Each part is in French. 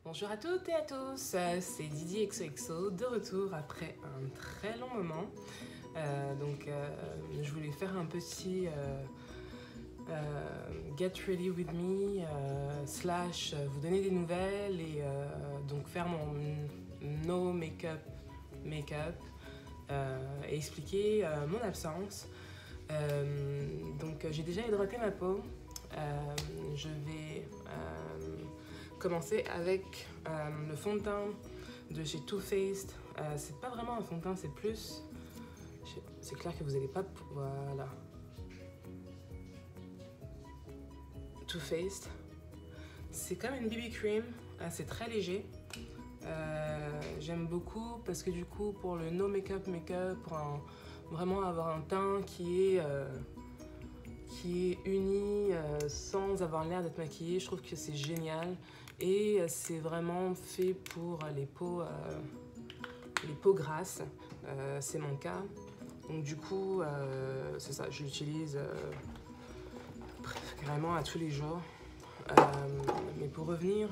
Bonjour à toutes et à tous, c'est Didi XOXO de retour après un très long moment. Je voulais faire un petit get ready with me slash vous donner des nouvelles et donc faire mon no make-up et expliquer mon absence. J'ai déjà hydraté ma peau. Je vais commencer avec le fond de teint de chez Too Faced. C'est pas vraiment un fond de teint, c'est plus... C'est clair que vous n'allez pas... Voilà. Too Faced. C'est comme une BB cream, c'est très léger. J'aime beaucoup parce que du coup, pour le no make-up, pour vraiment avoir un teint qui est uni sans avoir l'air d'être maquillé, je trouve que c'est génial. Et c'est vraiment fait pour les peaux grasses, c'est mon cas. Donc du coup, c'est ça, je l'utilise carrément à tous les jours. Mais pour revenir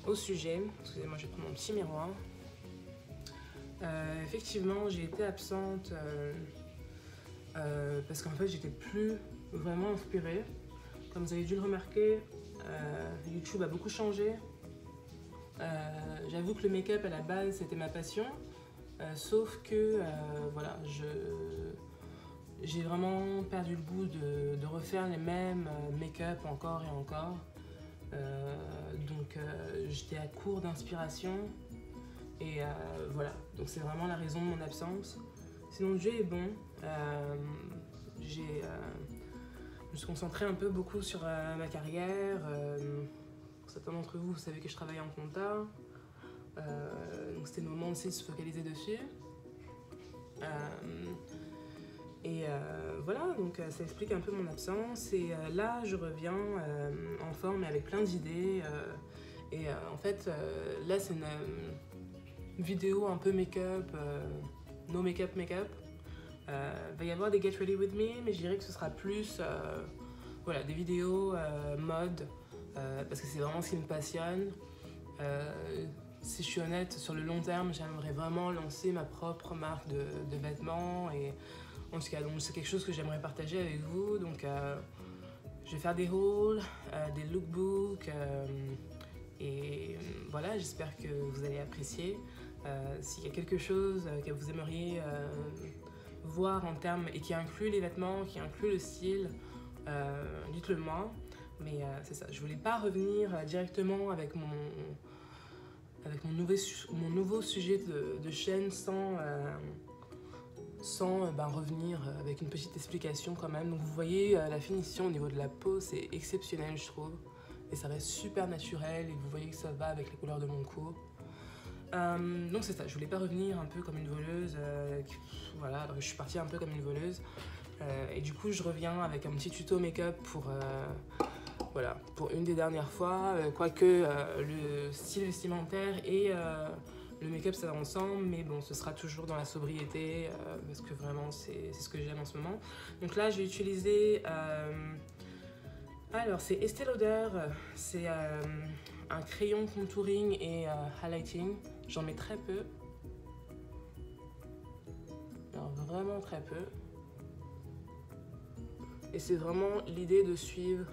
au sujet, excusez-moi, je vais prendre mon petit miroir. Effectivement, j'ai été absente parce qu'en fait, j'étais plus vraiment inspirée. Comme vous avez dû le remarquer, YouTube a beaucoup changé. J'avoue que le make-up à la base c'était ma passion, sauf que voilà, j'ai vraiment perdu le goût de refaire les mêmes make-up encore et encore. J'étais à court d'inspiration et voilà, donc c'est vraiment la raison de mon absence. Sinon le jeu est bon. Je me suis concentrée un peu beaucoup sur ma carrière. Pour certains d'entre vous, vous savez que je travaille en compta. Donc c'était le moment aussi de se focaliser dessus. Voilà, donc ça explique un peu mon absence. Et là, je reviens en forme et avec plein d'idées. En fait, là, c'est une vidéo un peu make-up, no make-up. Va y avoir des Get Ready With Me, mais je dirais que ce sera plus voilà, des vidéos mode, parce que c'est vraiment ce qui me passionne. Si je suis honnête, sur le long terme, j'aimerais vraiment lancer ma propre marque de vêtements. Et en tout cas, donc, c'est quelque chose que j'aimerais partager avec vous. Donc, je vais faire des hauls, des lookbooks. Et voilà, j'espère que vous allez apprécier. S'il y a quelque chose que vous aimeriez voir en termes, et qui inclut les vêtements, qui inclut le style, dites-le moi. Mais c'est ça, je voulais pas revenir directement avec mon nouveau sujet de chaîne sans revenir avec une petite explication quand même. Donc vous voyez la finition au niveau de la peau, c'est exceptionnel je trouve. Et ça reste super naturel et vous voyez que ça va avec les couleurs de mon cou. Donc c'est ça, je voulais pas revenir un peu comme une voleuse, voilà, alors je suis partie un peu comme une voleuse, et du coup je reviens avec un petit tuto make-up voilà, pour une des dernières fois, quoique le style vestimentaire et le make-up ça va ensemble, mais bon, ce sera toujours dans la sobriété, parce que vraiment c'est ce que j'aime en ce moment. Donc là je vais utiliser, alors c'est Estée Lauder, c'est un crayon contouring et highlighting. J'en mets très peu. Alors vraiment très peu. Et c'est vraiment l'idée de suivre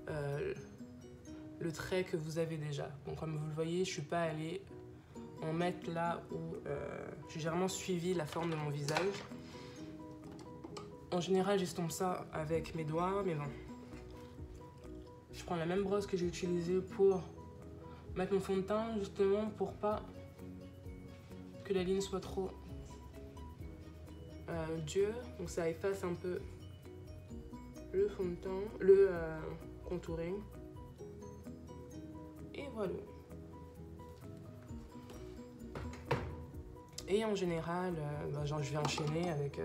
le trait que vous avez déjà. Donc comme vous le voyez, je ne suis pas allée en mettre là où j'ai vraiment suivi la forme de mon visage. En général, j'estompe ça avec mes doigts, mais bon. Je prends la même brosse que j'ai utilisée pour mettre mon fond de teint, justement pour pas que la ligne soit trop dure. Donc ça efface un peu le fond de teint, le contouring. Et voilà. Et en général, je vais enchaîner avec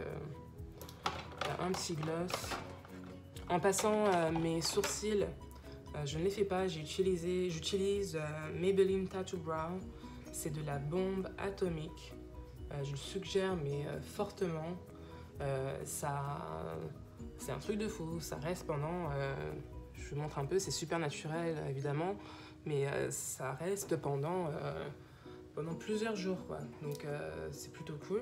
un petit gloss. En passant mes sourcils, je ne les fais pas, j'utilise Maybelline Tattoo Brow. C'est de la bombe atomique. Je le suggère, mais fortement. C'est un truc de fou, ça reste pendant... je vous montre un peu, c'est super naturel, évidemment. mais ça reste pendant plusieurs jours, quoi. Donc c'est plutôt cool.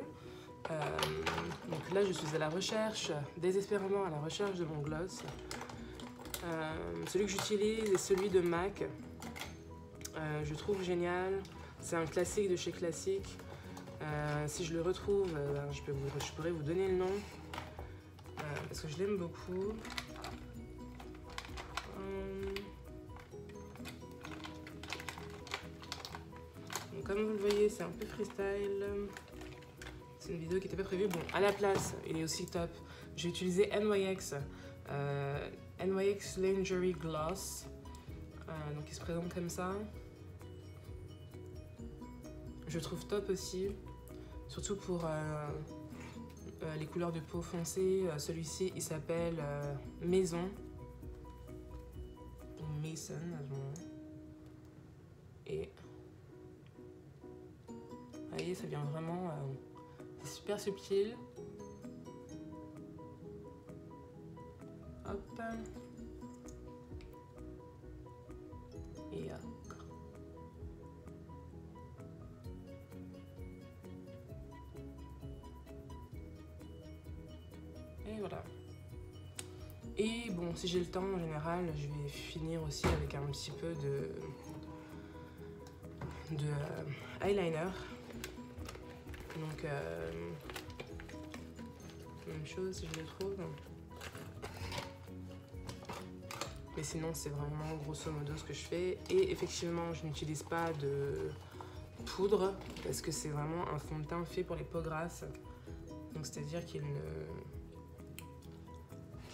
Donc là je suis à la recherche, désespérément à la recherche de mon gloss. Celui que j'utilise est celui de MAC. Je trouve génial. C'est un classique de chez Classique. Si je le retrouve, je pourrais vous donner le nom. Parce que je l'aime beaucoup. Donc, comme vous le voyez, c'est un peu freestyle. C'est une vidéo qui n'était pas prévue. Bon, à la place, il est aussi top. J'ai utilisé NYX. NYX Lingerie Gloss. Donc il se présente comme ça. Je trouve top aussi. Surtout pour les couleurs de peau foncée. Celui-ci, il s'appelle Maison. Ou Mason. Et vous voyez, ça vient vraiment... c'est super subtil. Hop. Et hop. Et voilà. Et bon, si j'ai le temps, en général, je vais finir aussi avec un petit peu de eyeliner. Donc, même chose si je le trouve. Mais sinon, c'est vraiment grosso modo ce que je fais. Et effectivement, je n'utilise pas de poudre parce que c'est vraiment un fond de teint fait pour les peaux grasses. Donc, c'est-à-dire qu'il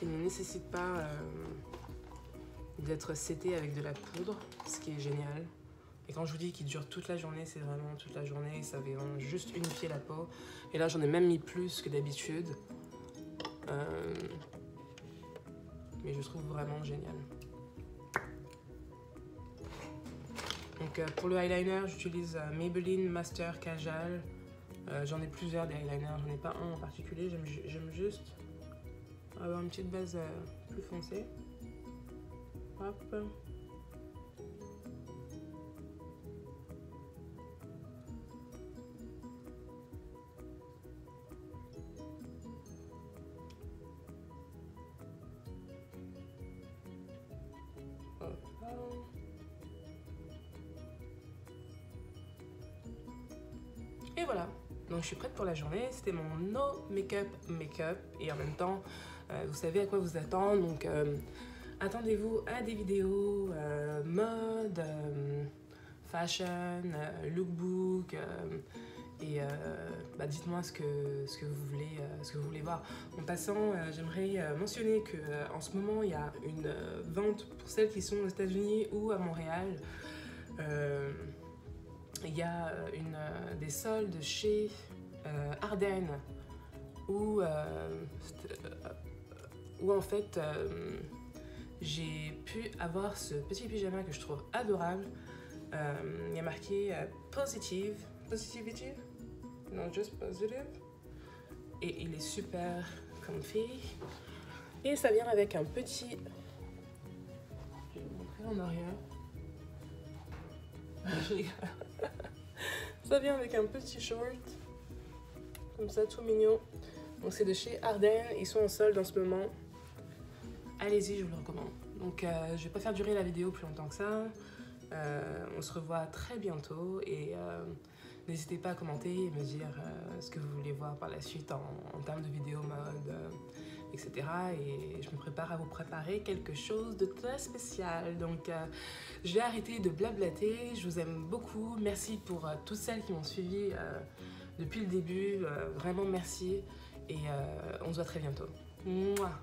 ne nécessite pas d'être seté avec de la poudre, ce qui est génial. Et quand je vous dis qu'il dure toute la journée, c'est vraiment toute la journée. Ça vient juste unifier la peau. Et là, j'en ai même mis plus que d'habitude. Mais je trouve vraiment génial. Donc pour le eyeliner, j'utilise Maybelline Master Kajal. J'en ai plusieurs des eyeliners, j'en ai pas un en particulier. J'aime juste avoir une petite base plus foncée. Hop. Et voilà, donc je suis prête pour la journée. C'était mon no make-up et en même temps vous savez à quoi vous attendre. Donc attendez-vous à des vidéos mode, fashion, lookbook et dites-moi ce que vous voulez voir. En passant, j'aimerais mentionner que en ce moment il y a une vente pour celles qui sont aux États-Unis ou à Montréal. Il y a des soldes chez Ardennes où en fait j'ai pu avoir ce petit pyjama que je trouve adorable. Il y a marqué positivity, non, just positive, et il est super comfy et ça vient avec un petit, je vais vous montrer en arrière. Je rigole. Ça vient avec un petit short comme ça, tout mignon. Donc c'est de chez Ardennes, ils sont en solde en ce moment. Allez-y, je vous le recommande. Donc je vais pas faire durer la vidéo plus longtemps que ça. On se revoit très bientôt et n'hésitez pas à commenter et me dire ce que vous voulez voir par la suite en termes de vidéos mode, etc. Et je me prépare à vous préparer quelque chose de très spécial. Donc je vais arrêter de blablater. Je vous aime beaucoup. Merci pour toutes celles qui m'ont suivi depuis le début. Vraiment merci. Et on se voit très bientôt. Mouah.